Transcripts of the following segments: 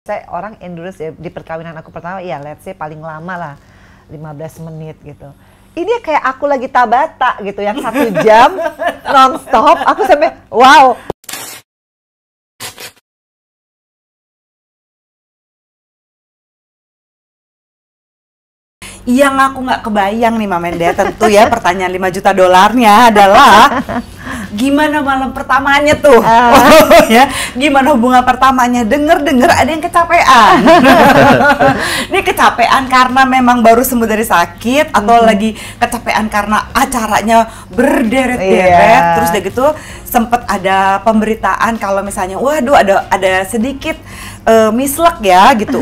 Saya orang endurance ya, di perkawinan aku pertama ya let's say paling lama lah 15 menit gitu. Ini kayak aku lagi Tabata gitu yang 1 jam nonstop, aku sampai wow. Yang aku nggak kebayang nih Mamenda, tentu ya pertanyaan 5 juta dolarnya adalah gimana malam pertamanya tuh? Ya, gimana hubungan pertamanya? Dengar ada yang kecapean. Ini kecapean karena memang baru sembuh dari sakit atau lagi kecapean karena acaranya berderet-deret, terus udah gitu sempet ada pemberitaan kalau misalnya waduh ada sedikit mislek ya gitu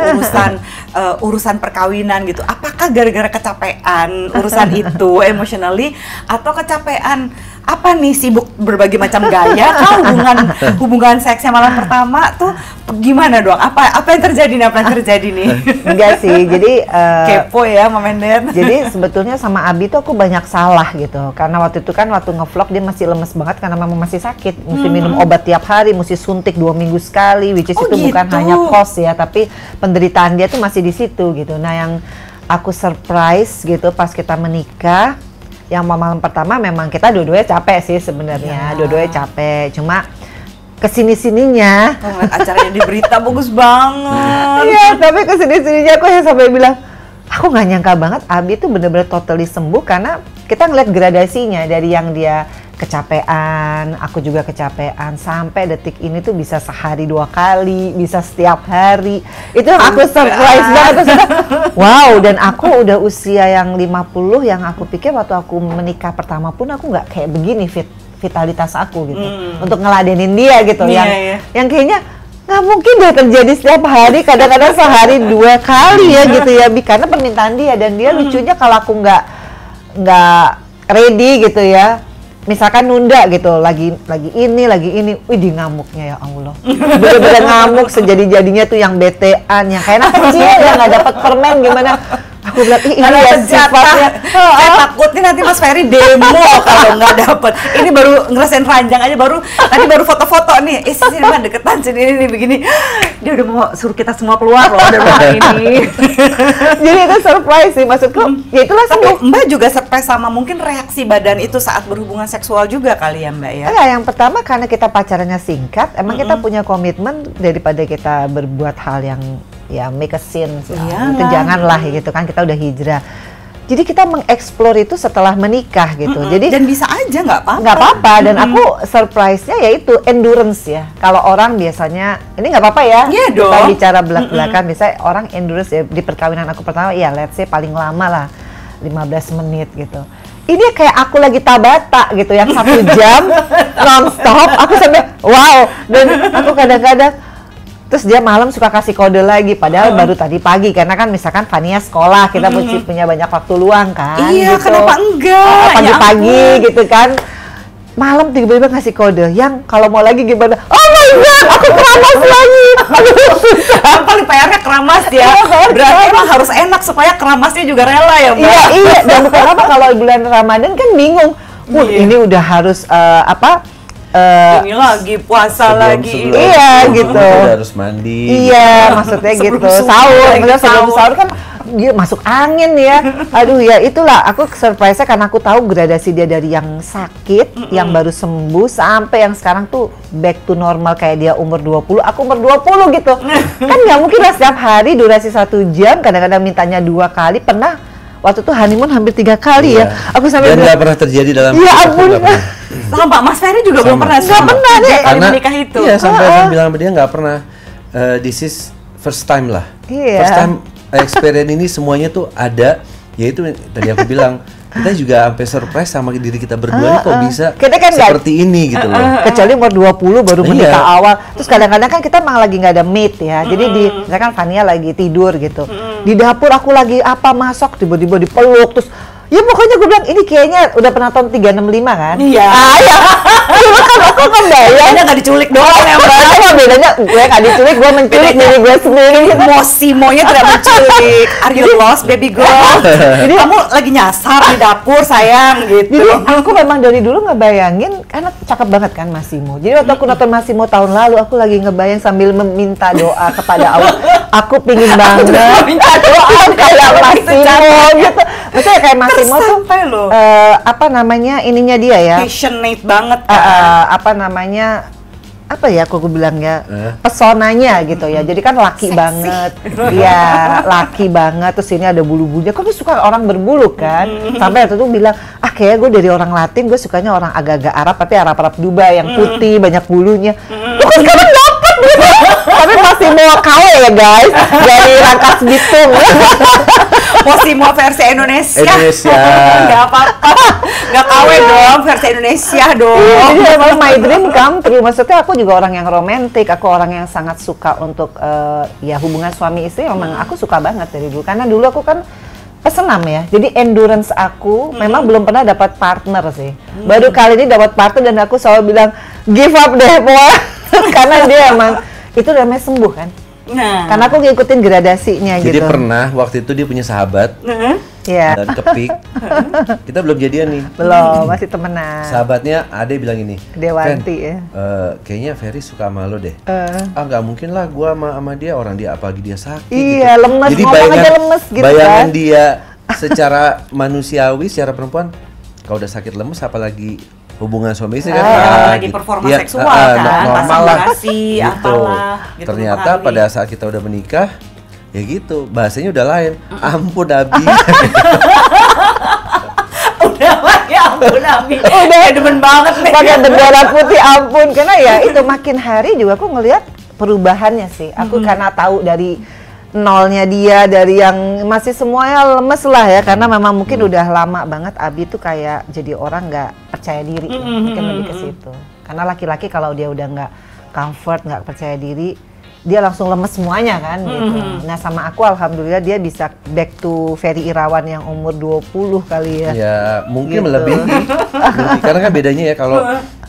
urusan perkawinan gitu. Apakah gara-gara kecapean urusan itu emotionally atau kecapean apa nih, sibuk berbagai macam gaya hubungan seksnya malam pertama tuh gimana dong? Apa yang terjadi nih? Enggak sih, jadi kepo ya Mamenda. Jadi sebetulnya sama Abi tuh aku banyak salah gitu, karena waktu itu kan waktu ngevlog dia masih lemes banget karena memang masih sakit, mesti minum obat tiap hari, mesti suntik 2 minggu sekali, which is itu gitu. bukan hanya kos ya, tapi penderitaan dia tuh masih di situ gitu. Nah yang aku surprise gitu pas kita menikah, yang malam pertama memang kita dua-duanya capek sih sebenarnya, dua-duanya capek, cuma kesini-sininya acaranya di berita bagus banget. Iya, tapi kesini-sininya aku yang sampai bilang, aku nggak nyangka banget Abi tuh bener-bener totally sembuh karena kita ngeliat gradasinya dari yang dia kecapean, aku juga kecapean, sampai detik ini tuh bisa sehari 2 kali, bisa setiap hari. Itu yang aku surprise banget. Wow, dan aku udah usia yang 50, yang aku pikir waktu aku menikah pertama pun aku nggak kayak begini vitalitas aku gitu. Untuk ngeladenin dia gitu, yang kayaknya nggak mungkin deh terjadi setiap hari, kadang-kadang sehari 2 kali ya gitu ya, karena permintaan dia. Dan dia lucunya kalau aku nggak ready gitu ya, misalkan nunda gitu, lagi ini, wih di ngamuknya ya Allah, bener-bener ngamuk sejadi-jadinya tuh, yang betean, yang kayak anak kecil yang nggak dapat permen gimana. Aku bilang, ini ya sifatnya. Saya takutnya nanti Mas Ferry demo kalau nggak dapet. Ini baru ngerasain ranjang aja, tadi baru foto-foto nih. Sini mah deketan sini nih begini. Dia udah mau suruh kita semua keluar loh dari rumah ini. Jadi itu surprise sih maksudku. Ya itulah Tapi Mbak juga surprise sama mungkin reaksi badan itu saat berhubungan seksual juga kali ya Mbak ya? Ya, yang pertama karena kita pacarannya singkat, emang kita punya komitmen daripada kita berbuat hal yang ya make a scene, itu janganlah gitu kan, kita udah hijrah. Jadi kita mengeksplor itu setelah menikah gitu. Jadi dan bisa aja nggak apa-apa. Nggak apa-apa, dan aku surprise-nya yaitu endurance ya. Kalau orang biasanya ini nggak apa-apa ya. Iya kita dong. bicara belak-belakan, misalnya orang endurance ya, di perkawinan aku pertama ya let's say paling lama lah 15 menit gitu. Ini kayak aku lagi Tabata gitu yang 1 jam nonstop, aku sampai wow. Dan aku kadang-kadang terus dia malam suka kasih kode lagi, padahal baru tadi pagi, karena kan misalkan Fania sekolah, kita mesti punya banyak waktu luang kan. Iya, gitu. kenapa enggak? Pagi-pagi gitu kan, malam tiba-tiba ngasih kode yang kalau mau lagi gimana, oh my god, aku keramas lagi. Yang paling PR-nya keramas ya. Berarti emang harus enak supaya keramasnya juga rela ya Mbak. Iya, dan bukan apa, kalau bulan Ramadan kan bingung, ini udah harus ini lagi puasa lagi. Iya gitu. Harus mandi. Iya, maksudnya gitu. Sebelum sahur kan dia masuk angin ya. Aduh ya itulah, aku surprise-nya karena aku tahu gradasi dia dari yang sakit, yang baru sembuh, sampai yang sekarang tuh back to normal kayak dia umur 20, aku umur 20 gitu. Kan nggak mungkin lah setiap hari durasi 1 jam, kadang-kadang mintanya 2 kali, pernah waktu itu honeymoon hampir 3 kali ya. Aku sampai dan nggak pernah terjadi dalam ya ampun. Sama Mas Ferry juga belum pernah. Nggak pernah deh. Kali menikah itu. Iya, sampai saya bilang sama dia nggak pernah. This is first time lah. Iya. First time experience ini semuanya tuh ada. Yaitu tadi aku bilang, kita juga sampai surprise sama diri kita berdua nih, kok bisa kita kan seperti ini gitu loh. Kecuali umur 20 baru menikah awal. Terus kadang-kadang kan kita malah lagi nggak ada maid ya. Jadi misalkan Fania lagi tidur gitu. Di dapur aku lagi masak, tiba-tiba dipeluk, terus Ya pokoknya gue bilang ini kayaknya udah penonton 365 kan? Iya. Ya. Cuma kan aku kebayang. Bedanya nggak diculik doang ya Mbak. Apa bedanya? Gue nggak diculik, gue menculik diri gue sendiri. Mosimonya tidak menculik. Are you lost baby girl? Jadi kamu lagi nyasar di dapur sayang gitu. Jadi aku memang dari dulu ngebayangin, karena cakep banget kan Massimo. Jadi waktu aku nonton Massimo tahun lalu, aku lagi ngebayang sambil meminta doa kepada Allah. Aku pingin banget minta doa kayak Massimo gitu. Maksudnya kayak Massimo tuh apa namanya ininya dia ya? Passionate banget kan. Apa namanya? Apa ya aku bilang ya, pesonanya gitu ya. Jadi kan laki banget. Iya, laki banget. Terus ini ada bulu-bulunya. Kok gue suka orang berbulu kan? Sampai waktu itu bilang, kayak gue dari orang Latin, gue sukanya orang agak-agak Arab, tapi Arab-Arab Dubai yang putih, banyak bulunya. Kok sekarang dapet gitu. Tapi masih mau KW ya guys, dari Rangkas Bitung. Masih mau versi Indonesia. Nggak apa-apa. Nggak KW dong, versi Indonesia dong. Jadi emang my dream come true. Maksudnya aku juga orang yang romantis, aku orang yang sangat suka untuk ya hubungan suami istri. Memang aku suka banget dari dulu. Karena dulu aku kan pesenam ya. Jadi endurance aku memang belum pernah dapat partner sih. Baru kali ini dapat partner dan aku selalu bilang give up deh, Poa. Karena dia emang itu namanya sembuh kan. Nah, karena aku ngikutin gradasinya gitu. Jadi pernah waktu itu dia punya sahabat dan kepik. Kita belum jadian nih. Belum, masih temenan. Sahabatnya Ade bilang ini, Dewanti ya. Kayaknya Ferry suka sama lo deh. Nggak mungkin lah gua sama dia, orang dia apalagi dia sakit. Iya, gitu. lemes, jadi ngomong aja lemes gitu bayangan kan. dia secara manusiawi, secara perempuan, kalau udah sakit lemes apalagi hubungan suami istri kan lagi performa seksual kan, normal lah gitu. Apalah gitu. Ternyata pada saat kita udah menikah ya gitu, bahasanya udah lain. Ampun Abi. Udah ya ampun Abi. Udah demen banget nih. Pakai bendera putih ampun. Karena ya itu makin hari juga aku ngelihat perubahannya sih. Aku karena tahu dari nolnya dia, dari yang masih semuanya lemes lah ya, karena memang mungkin udah lama banget Abi tuh kayak jadi orang nggak percaya diri, mungkin lebih ke situ. Karena laki-laki kalau dia udah nggak comfort, nggak percaya diri, dia langsung lemes semuanya kan gitu. Nah sama aku alhamdulillah dia bisa back to Ferry Irawan yang umur 20 kali ya. Ya mungkin gitu. melebihi. Karena kan bedanya ya kalau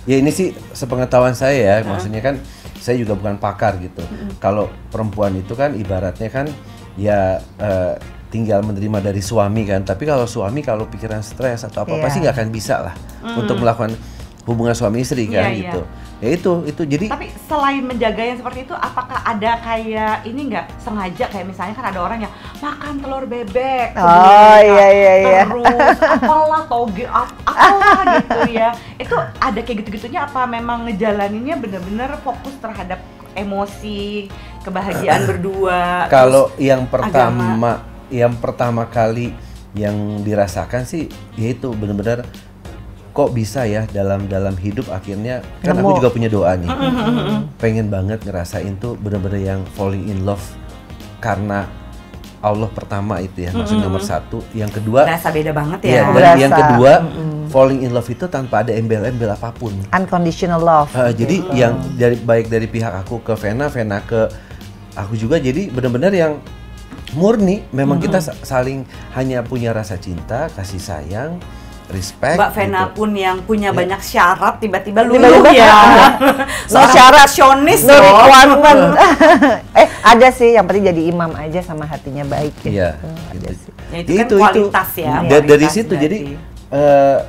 ya ini sih sepengetahuan saya ya, maksudnya kan saya juga bukan pakar gitu. Kalau perempuan itu kan ibaratnya kan ya tinggal menerima dari suami kan. Tapi kalau suami kalau pikiran stres atau apa sih nggak akan bisa lah untuk melakukan hubungan suami istri kan gitu. Ya itu jadi. Tapi selain menjaga yang seperti itu, apakah ada kayak ini nggak sengaja kayak misalnya kan ada orang yang makan telur bebek, iya. terus apalah toge apalah gitu ya. Itu ada kayak gitu-gitunya apa memang ngejalaninnya bener-bener fokus terhadap emosi, kebahagiaan berdua? Kalau yang pertama kali yang dirasakan sih yaitu benar-benar kok bisa ya dalam hidup akhirnya kan aku juga punya doa nih. Pengen banget ngerasain tuh benar-benar yang falling in love karena Allah pertama itu ya, maksudnya nomor satu. Yang kedua rasa beda banget ya. Dan yang kedua falling in love itu tanpa ada embel-embel apapun. Unconditional love. Jadi yang baik dari pihak aku ke Vena ke aku juga, jadi benar-benar yang murni. Memang kita saling hanya punya rasa cinta, kasih sayang, respect. Mbak Vena gitu. Pun yang punya banyak syarat tiba-tiba luluh ya. No syarat, sionis no requirement. Ada sih, yang penting jadi imam aja sama hatinya baik ya. Iya. Ada sih. Ya, itu kan kualitas ya. Dari situ berarti. Jadi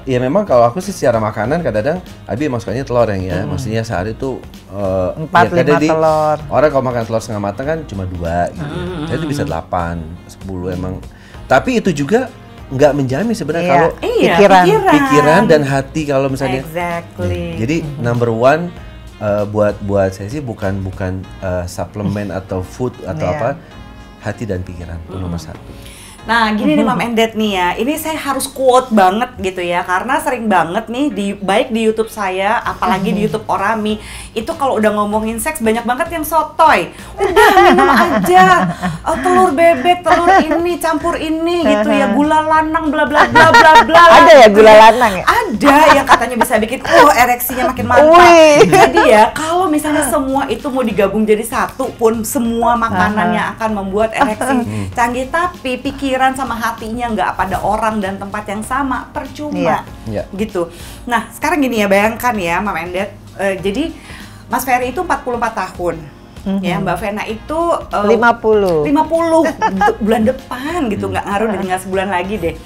ya memang kalau aku sih secara makanan kadang-kadang Abi emang sukanya telur yang ya. Maksudnya sehari tuh 4-5 telur. Orang kalau makan telur setengah matang kan cuma 2 gitu. Saya itu bisa 8, 10 emang. Tapi itu juga nggak menjamin sebenarnya kalau pikiran dan hati kalau misalnya. Exactly. Jadi number one buat saya sih bukan suplemen atau food atau apa, hati dan pikiran itu nomor satu. Nah gini nih Mam Endet nih ya, ini saya harus quote banget gitu ya, karena sering banget nih baik di YouTube saya, apalagi di YouTube Orami, itu kalau udah ngomongin seks banyak banget yang sotoy. Udah minum aja, telur bebek, telur ini, campur ini gitu ya, gula lanang bla bla bla bla bla. Ada ya gula lanang ya? Ada yang katanya bisa bikin ereksinya makin mantap. Jadi ya kalau misalnya semua itu mau digabung jadi satu pun, semua makanan yang akan membuat ereksi canggih, tapi pikiran sama hatinya nggak pada orang dan tempat yang sama, percuma. Gitu. Nah sekarang gini ya, bayangkan ya Mama Endet, jadi Mas Ferry itu 44 tahun. Ya, Mbak Vena itu 50 bulan depan gitu, nggak ngaruh tinggal sebulan lagi deh.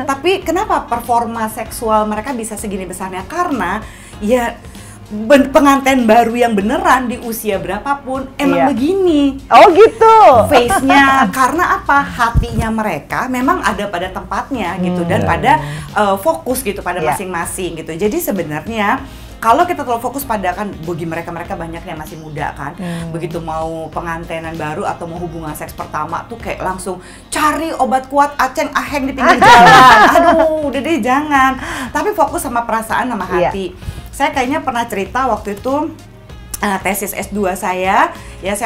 Tapi kenapa performa seksual mereka bisa segini besarnya? Karena ya pengantin baru yang beneran di usia berapapun emang begini. Oh gitu. Face-nya karena apa? Hatinya mereka memang ada pada tempatnya gitu, dan pada fokus gitu pada masing-masing gitu. Jadi sebenarnya kalau kita terlalu fokus pada, kan bagi mereka banyak yang masih muda kan, begitu mau pengantinan baru atau mau hubungan seks pertama tuh kayak langsung cari obat kuat aceng aheng di pinggir jalan. Aduh, udah deh jangan. Tapi fokus sama perasaan sama hati. Saya kayaknya pernah cerita waktu itu tesis S2 saya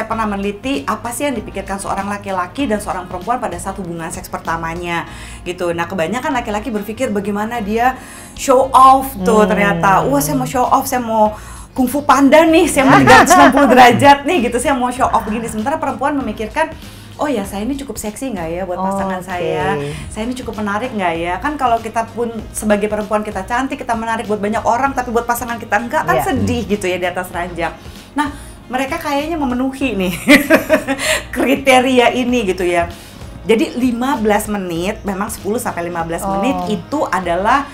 pernah meneliti apa sih yang dipikirkan seorang laki-laki dan seorang perempuan pada saat hubungan seks pertamanya gitu. Nah kebanyakan laki-laki berpikir bagaimana dia show off tuh, ternyata wah saya mau show off, saya mau kungfu panda nih, saya mau 360 derajat nih gitu, saya mau show off begini. Sementara perempuan memikirkan, oh ya saya ini cukup seksi nggak ya buat pasangan saya ini cukup menarik nggak ya. Kan kalau kita pun sebagai perempuan kita cantik, kita menarik buat banyak orang, tapi buat pasangan kita enggak, kan sedih gitu ya di atas ranjang. Nah mereka kayaknya memenuhi nih kriteria ini gitu ya. Jadi 15 menit, memang 10-15 menit itu adalah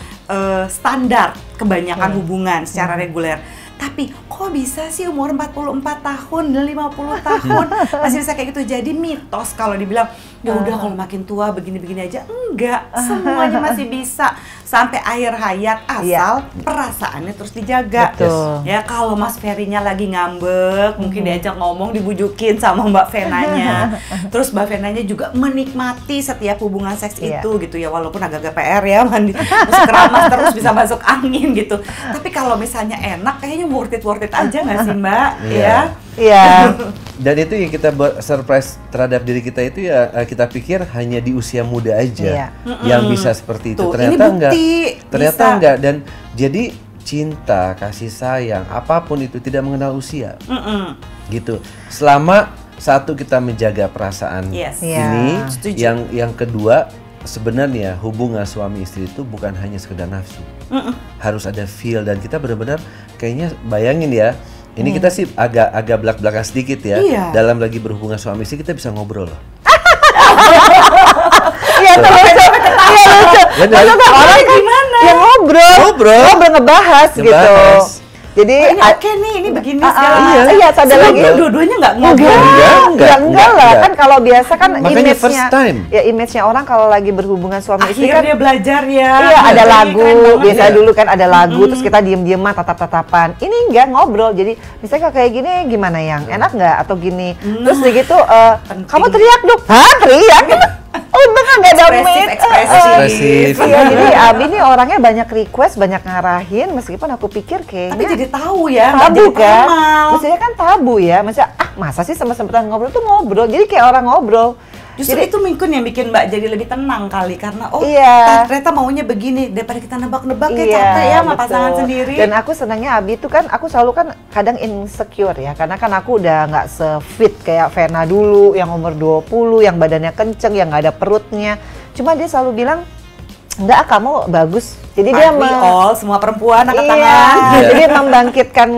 standar kebanyakan hubungan secara reguler. Tapi kok bisa sih umur 44 tahun dan 50 tahun masih bisa kayak gitu? Jadi mitos kalau dibilang ya udah kalau makin tua begini-begini aja. Enggak, semuanya masih bisa sampai akhir hayat asal perasaannya terus dijaga. Ya kalau Mas Ferry-nya lagi ngambek, mungkin diajak ngomong, dibujukin sama Mbak Venanya. Terus Mbak Venanya juga menikmati setiap hubungan seks itu gitu ya, walaupun agak-agak PR ya, mandi terus keramas terus bisa masuk angin gitu. Tapi kalau misalnya enak, kayaknya worth it aja nggak sih Mbak? Iya. Dan itu yang kita surprise terhadap diri kita itu ya, kita pikir hanya di usia muda aja yang bisa seperti itu. Tuh, ternyata enggak. Ternyata bisa. enggak. Dan jadi cinta, kasih sayang, apapun itu tidak mengenal usia. Gitu. Selama satu kita menjaga perasaan ini, yang kedua sebenarnya hubungan suami istri itu bukan hanya sekedar nafsu. Harus ada feel, dan kita benar-benar kayaknya bayangin ya. Ini kita sih agak belak-belakan sedikit ya. Dalam lagi berhubungan suami istri kita bisa ngobrol loh. Iya lucu. Orang gimana? Ya ngobrol ngebahas gitu. Jadi ini oke nih, ini begini segala. Iya, ada lagi. Dua-duanya nggak ngobrol. Enggak lah, kan kalau biasa kan image-nya. Image-nya orang kalau lagi berhubungan suami istri kan akhirnya belajar ya. Iya, ada lagu. Biasa dulu kan ada lagu, terus kita diem-dieman, tatap-tatapan. Ini enggak ngobrol. Jadi misalnya kayak gini gimana yang enak nggak atau gini. Terus begitu kamu teriak dong. Hah, teriak? Untung nggak ada ekspresif. Iya, jadi Abi nih orangnya banyak request, banyak ngarahin, meskipun aku pikir kayaknya tapi jadi tahu ya, tabu kan? Maksudnya kan tabu ya, maksudnya masa sih sempat-sempatan ngobrol tuh ngobrol, jadi kayak orang ngobrol. Justru jadi, itu mungkin yang bikin Mbak jadi lebih tenang kali, karena ternyata maunya begini, daripada kita nebak-nebak kayak capek ya sama pasangan sendiri. Dan aku senangnya Abi itu kan, aku selalu kan kadang insecure ya, karena kan aku udah nggak se-fit kayak Vena dulu yang umur 20, yang badannya kenceng, yang nggak ada perutnya. Cuma dia selalu bilang, enggak, kamu bagus. Jadi dia semua perempuan angkat tangan. Jadi membangkitkan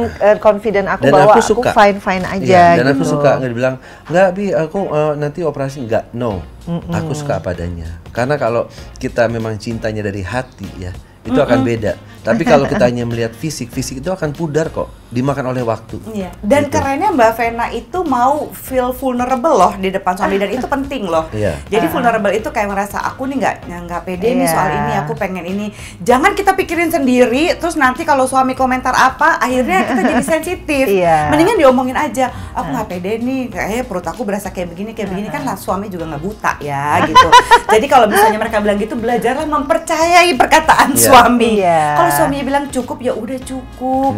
confident aku, dan bahwa aku fine aja. Dan gitu. aku suka nggak dibilang, enggak Bi, aku nanti operasi, enggak, no. Aku suka apa adanya. Karena kalau kita memang cintanya dari hati ya, itu akan beda. Tapi kalau kita hanya melihat fisik itu akan pudar kok, dimakan oleh waktu. Iya. Dan kerennya Mbak Vena itu mau feel vulnerable loh di depan suami, dan itu penting loh. Jadi vulnerable itu kayak merasa aku nih nggak pede nih soal ini, aku pengen ini. Jangan kita pikirin sendiri, terus nanti kalau suami komentar apa, akhirnya kita jadi sensitif. Mendingan diomongin aja, aku nggak pede nih, kayaknya perut aku berasa kayak begini kan lah, suami juga nggak buta ya gitu. Jadi kalau misalnya mereka bilang gitu, belajarlah mempercayai perkataan suami. Kalau suaminya bilang cukup, ya udah cukup.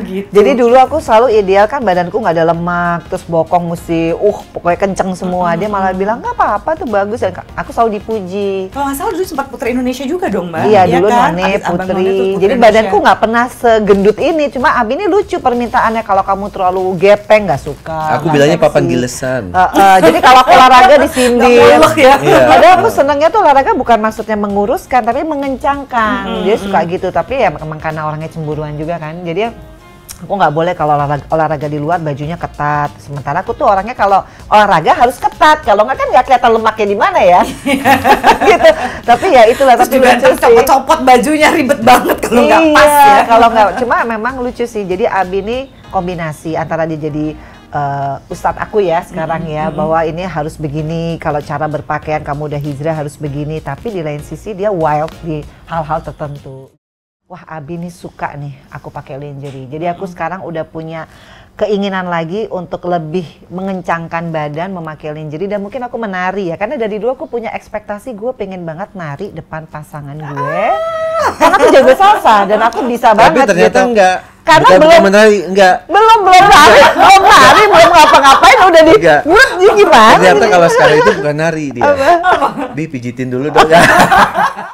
Gitu. Jadi dulu aku selalu ideal kan badanku nggak ada lemak, terus bokong mesti pokoknya kenceng semua. Dia malah bilang nggak apa-apa tuh bagus, dan aku selalu dipuji. Kalau nggak salah dulu sempat Putri Indonesia juga dong, Mbak. Iya dulu kan? None Abis Abang None tuh Putri. Putri Jadi Indonesia. badanku nggak pernah segendut ini. Cuma Abi ini lucu permintaannya, kalau kamu terlalu gepeng nggak suka. Aku nggak bilangnya seksi. papan gilesan. Jadi kalau aku olahraga disindir. Nggak muluk ya. Iya. Padahal aku senangnya tuh olahraga bukan maksudnya menguruskan, tapi mengencangkan. Dia suka gitu, tapi ya memang karena orangnya cemburuan juga kan. Jadi aku nggak boleh kalau olahraga di luar bajunya ketat. Sementara aku tuh orangnya kalau olahraga harus ketat. Kalau nggak kan nggak kelihatan lemaknya di mana ya. Gitu. Tapi ya itulah. Terus Tapi juga lucu sih. copot-copot bajunya ribet banget kalau nggak Iya, pas ya. kalau nggak, cuma memang lucu sih. Jadi Abi ini kombinasi antara dia jadi ustadz aku ya sekarang ya, bahwa ini harus begini, kalau cara berpakaian kamu udah hijrah harus begini, tapi di lain sisi dia wild di hal-hal tertentu. Wah, Abi nih suka nih aku pakai lingerie. Jadi aku sekarang udah punya keinginan lagi untuk lebih mengencangkan badan memakai lingerie, dan mungkin aku menari ya, karena dari dulu aku punya ekspektasi gue pengen banget nari depan pasangan gue. Karena aku jago salsa dan aku bisa Tapi banget ternyata gitu. enggak. Karena Bukan belum menari, enggak. belum nari, belum ngapa-ngapain udah di Enggak. gimana? Ternyata kalau sekarang itu bukan nari dia. Dipijitin dulu dong.